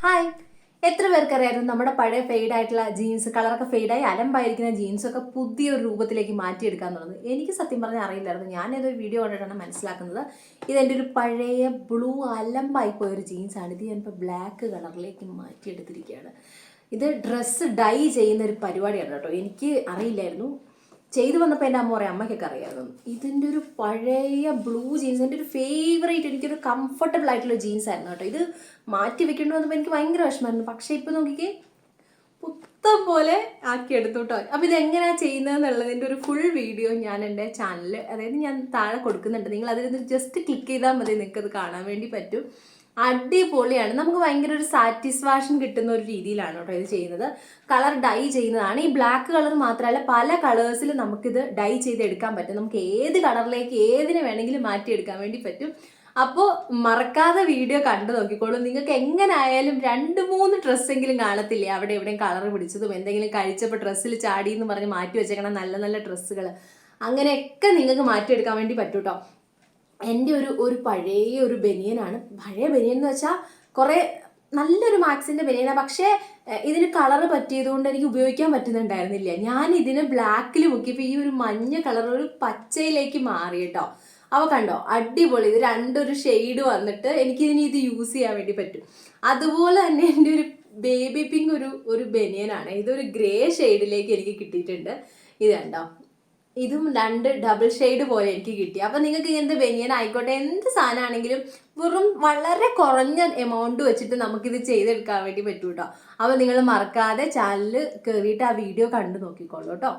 Hi, എത്ര പേർക്കറിയായിരുന്നു നമ്മുടെ പഴയ ഫെയ്ഡായിട്ടുള്ള ജീൻസ് കളറൊക്കെ ഫെയ്ഡായി അലമ്പായിരിക്കുന്ന ജീൻസൊക്കെ പുതിയൊരു രൂപത്തിലേക്ക് മാറ്റിയെടുക്കാന്നുള്ളത് എനിക്ക് സത്യം പറഞ്ഞാൽ അറിയില്ലായിരുന്നു. ഞാനേതൊരു വീഡിയോ കണ്ടിട്ടാണ് മനസ്സിലാക്കുന്നത്. ഇതെൻ്റെ ഒരു പഴയ ബ്ലൂ അലമ്പായി പോയൊരു ജീൻസാണ്. ഇത് ഞാനിപ്പോൾ ബ്ലാക്ക് കളറിലേക്ക് മാറ്റിയെടുത്തിരിക്കുകയാണ്. ഇത് ഡ്രസ്സ് ഡൈ ചെയ്യുന്ന ഒരു പരിപാടിയാണ് കേട്ടോ. എനിക്ക് അറിയില്ലായിരുന്നു. ചെയ്തു വന്നപ്പോൾ എൻ്റെ അമ്മ പറയാം, അമ്മയ്ക്കൊക്കെ അറിയാമായിരുന്നു. ഇതിൻ്റെ ഒരു പഴയ ബ്ലൂ ജീൻസ് എൻ്റെ ഒരു ഫേവറേറ്റ്, എനിക്കൊരു കംഫർട്ടബിൾ ആയിട്ടുള്ള ജീൻസ് ആയിരുന്നു കേട്ടോ. ഇത് മാറ്റി വെക്കേണ്ടി വന്നപ്പോൾ എനിക്ക് ഭയങ്കര വിഷമമായിരുന്നു. പക്ഷേ ഇപ്പോൾ നോക്കിക്കേ, പുത്തം പോലെ ആക്കി എടുത്തു കേട്ടോ. അപ്പോൾ ഇതെങ്ങനെയാണ് ചെയ്യുന്നതെന്നുള്ളതിൻ്റെ ഒരു ഫുൾ വീഡിയോ ഞാൻ എൻ്റെ ചാനലിൽ, അതായത് ഞാൻ താഴെ കൊടുക്കുന്നുണ്ട്. നിങ്ങൾ അതിൽ ജസ്റ്റ് ക്ലിക്ക് ചെയ്താൽ മതി, നിങ്ങൾക്കത് കാണാൻ വേണ്ടി പറ്റും. അടിപൊളിയാണ്. നമുക്ക് ഭയങ്കര ഒരു സാറ്റിസ്ഫാക്ഷൻ കിട്ടുന്ന ഒരു രീതിയിലാണ് കേട്ടോ ഇത് ചെയ്യുന്നത്. കളർ ഡൈ ചെയ്യുന്നതാണ്. ഈ ബ്ലാക്ക് കളർ മാത്രമല്ല, പല കളേഴ്സിൽ നമുക്കിത് ഡൈ ചെയ്തെടുക്കാൻ പറ്റും. നമുക്ക് ഏത് കളറിലേക്ക് ഏതിനെ വേണമെങ്കിലും മാറ്റിയെടുക്കാൻ വേണ്ടി പറ്റും. അപ്പോൾ മറക്കാതെ വീഡിയോ കണ്ടു നോക്കിക്കോളൂ. നിങ്ങൾക്ക് എങ്ങനെ ആയാലും 2-3 ഡ്രസ്സെങ്കിലും കാണത്തില്ലേ അവിടെ എവിടെയും കളർ പിടിച്ചതും എന്തെങ്കിലും കഴിച്ചപ്പോൾ ഡ്രസ്സിൽ ചാടി എന്ന് പറഞ്ഞ് മാറ്റി വെച്ചേക്കണം നല്ല നല്ല ഡ്രസ്സുകൾ. അങ്ങനെയൊക്കെ നിങ്ങൾക്ക് മാറ്റിയെടുക്കാൻ വേണ്ടി പറ്റും കേട്ടോ. എൻ്റെ ഒരു പഴയ ഒരു ബനിയനാണ്. പഴയ ബനിയൻ എന്ന് വെച്ചാൽ കുറേ നല്ലൊരു മാക്സിൻ്റെ ബനിയനാണ്. പക്ഷേ ഇതിന് കളറ് പറ്റിയതുകൊണ്ട് എനിക്ക് ഉപയോഗിക്കാൻ പറ്റുന്നുണ്ടായിരുന്നില്ല. ഞാൻ ഇതിന് ബ്ലാക്കിൽ മുക്കിയപ്പോൾ ഈ ഒരു മഞ്ഞ കളർ ഒരു പച്ചയിലേക്ക് മാറി കേട്ടോ. അപ്പോൾ കണ്ടോ, അടിപൊളി. ഇത് രണ്ടൊരു ഷെയ്ഡ് വന്നിട്ട് എനിക്കിതിന് ഇത് യൂസ് ചെയ്യാൻ വേണ്ടി പറ്റും. അതുപോലെ തന്നെ എൻ്റെ ഒരു ബേബി പിങ്ക് ഒരു ബനിയനാണ്. ഇതൊരു ഗ്രേ ഷെയ്ഡിലേക്ക് എനിക്ക് കിട്ടിയിട്ടുണ്ട്. ഇത് കണ്ടോ, ഇതും 2 ഡബിൾ ഷെയ്ഡ് പോലെ എനിക്ക് കിട്ടി. അപ്പം നിങ്ങൾക്ക് ഇങ്ങനത്തെ ബനിയൻ ആയിക്കോട്ടെ, എന്ത് സാധനമാണെങ്കിലും വെറും വളരെ കുറഞ്ഞ എമൗണ്ട് വെച്ചിട്ട് നമുക്കിത് ചെയ്തെടുക്കാൻ വേണ്ടി പറ്റൂ കേട്ടോ. അപ്പോൾ നിങ്ങൾ മറക്കാതെ ചാനലിൽ കയറിയിട്ട് ആ വീഡിയോ കണ്ടു നോക്കിക്കോളൂ കേട്ടോ.